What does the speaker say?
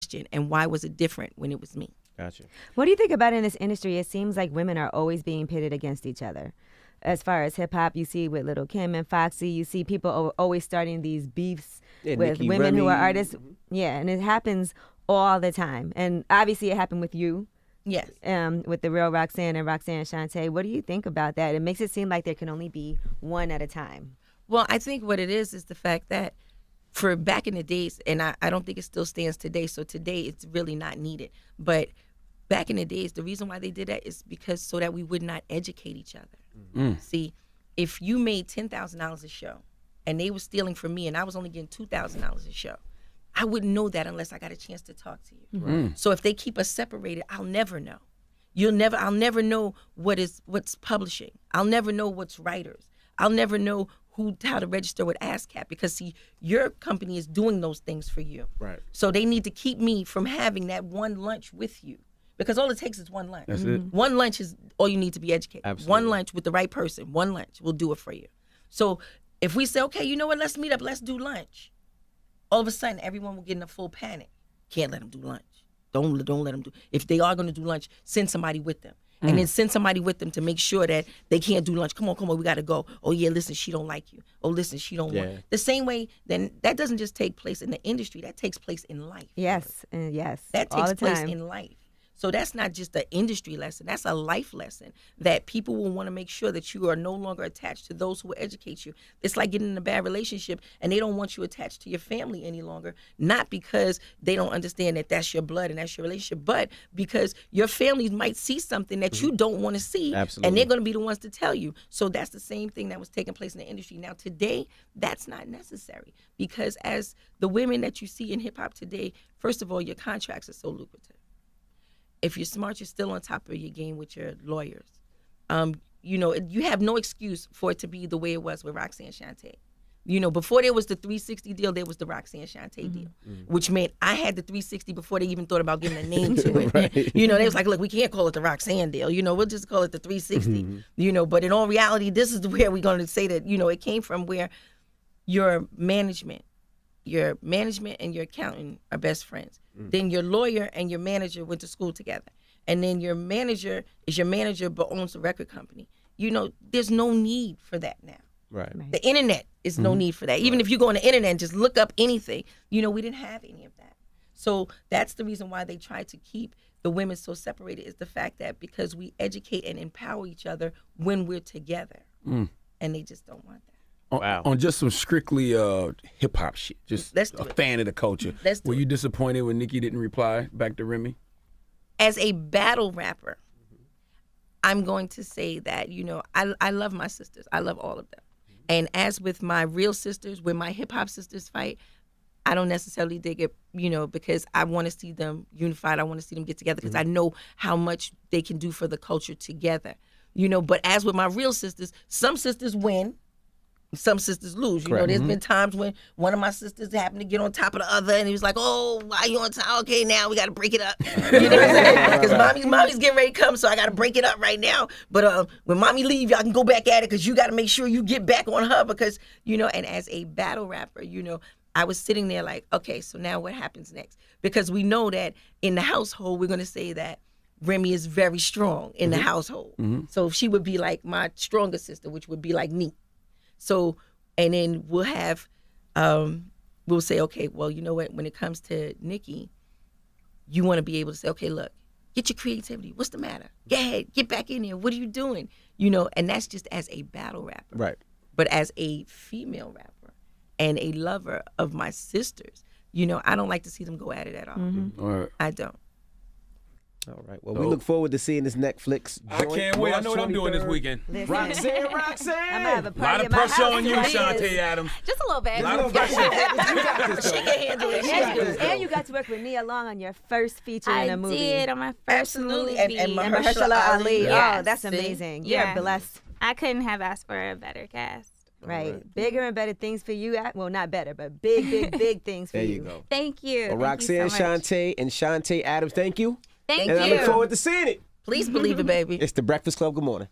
question, and why was it different when it was me? Gotcha. What do you think about in this industry? It seems like women are always being pitted against each other. As far as hip hop, you see with Lil' Kim and Foxy, you see people always starting these beefs with Nicki, women who are Remy. artists. Yeah, and it happens all the time. And obviously it happened with you. Yes. With the real Roxanne and Roxanne Shante. What do you think about that? It makes it seem like there can only be one at a time. Well, I think what it is the fact that for back in the days, and I don't think it still stands today, so today it's really not needed. But back in the days, the reason why they did that is because so that we would not educate each other. See, if you made $10,000 a show and they were stealing from me and I was only getting $2,000 a show, I wouldn't know that unless I got a chance to talk to you. So if they keep us separated, I'll never know. I'll never know what's publishing. I'll never know what's writers. I'll never know how to register with ASCAP because see, your company is doing those things for you. Right. So they need to keep me from having that one lunch with you. Because all it takes is one lunch. That's it. One lunch is all you need to be educated. Absolutely. One lunch with the right person, one lunch will do it for you. So if we say, okay, you know what, let's meet up, let's do lunch. All of a sudden, everyone will get in a full panic. Can't let them do lunch. Don't let them do. If they are going to do lunch, send somebody with them. And then send somebody with them to make sure that they can't do lunch. Come on, we got to go. Oh, yeah, listen, she don't like you. Oh, listen, she don't want. The same way, then that doesn't just take place in the industry. That takes place in life. Yes, yes. That all takes the place time. in life. So that's not just an industry lesson. That's a life lesson that people will want to make sure that you are no longer attached to those who will educate you. It's like getting in a bad relationship and they don't want you attached to your family any longer, not because they don't understand that that's your blood and that's your relationship, but because your family might see something that you don't want to see. Absolutely. And they're going to be the ones to tell you. So that's the same thing that was taking place in the industry. Now today, that's not necessary because as the women that you see in hip hop today, first of all, your contracts are so lucrative. If you're smart, you're still on top of your game with your lawyers. You have no excuse for it to be the way it was with Roxanne Shante. Before there was the 360 deal, there was the Roxanne Shante deal, which meant I had the 360 before they even thought about giving a name to it. Right. They was like, look, we can't call it the Roxanne deal. We'll just call it the 360. But in all reality, this is where we're going to say that, it came from where your management and your accountant are best friends. Then your lawyer and your manager went to school together. And then your manager is your manager but owns a record company. There's no need for that now. Right. The internet is no need for that. Even if you go on the internet and just look up anything, we didn't have any of that. So that's the reason why they try to keep the women so separated is the fact that because we educate and empower each other when we're together. And they just don't want that. Wow. On just some strictly hip hop shit, just Let's do a it. fan of the culture. Let's do Were it. you disappointed when Nicki didn't reply back to Remy? As a battle rapper, I'm going to say that, I love my sisters. I love all of them. And as with my real sisters, when my hip hop sisters fight, I don't necessarily dig it, because I want to see them unified. I want to see them get together because I know how much they can do for the culture together. But as with my real sisters, some sisters win. Some sisters lose. There's been times when one of my sisters happened to get on top of the other, and he was like, "Oh, why you on top? Okay, now we got to break it up." Because mommy's getting ready to come, so I got to break it up right now. But when mommy leave, y'all can go back at it because you got to make sure you get back on her because And as a battle rapper, I was sitting there like, okay, so now what happens next? Because we know that in the household, we're going to say that Remy is very strong in the household. So she would be like my stronger sister, which would be like Neat. So, and then we'll have, we'll say, okay, well, you know what? When it comes to Nicki, you want to be able to say, okay, look, get your creativity. What's the matter? Go ahead, get back in there. What are you doing? And that's just as a battle rapper. Right. But as a female rapper and a lover of my sisters, I don't like to see them go at it at all. All right. I don't. All right. Well, we look forward to seeing this Netflix I joint. can't wait. I March know what I'm doing this 23rd. weekend. Listen, Roxanne. I'm gonna have a A lot party of at my pressure house on you, tonight. Shante Adams. Just a little bit. A lot of You pressure. got this, She though. can handle it. She got this. And you got to work with Nia Long on your first feature in I a movie. did on my first Absolutely. movie. And And Mahershala Ali. Yes. Oh, that's See? amazing. Yeah. You're blessed. I couldn't have asked for a better cast. Right. Bigger and better things for you. Well, not better, but big things for There you. you go. Thank you. Well, Thank Roxanne you so much. Shante and Shante Adams, thank you. Thank And you. I look forward to seeing it. Please believe it, baby. It's the Breakfast Club. Good morning.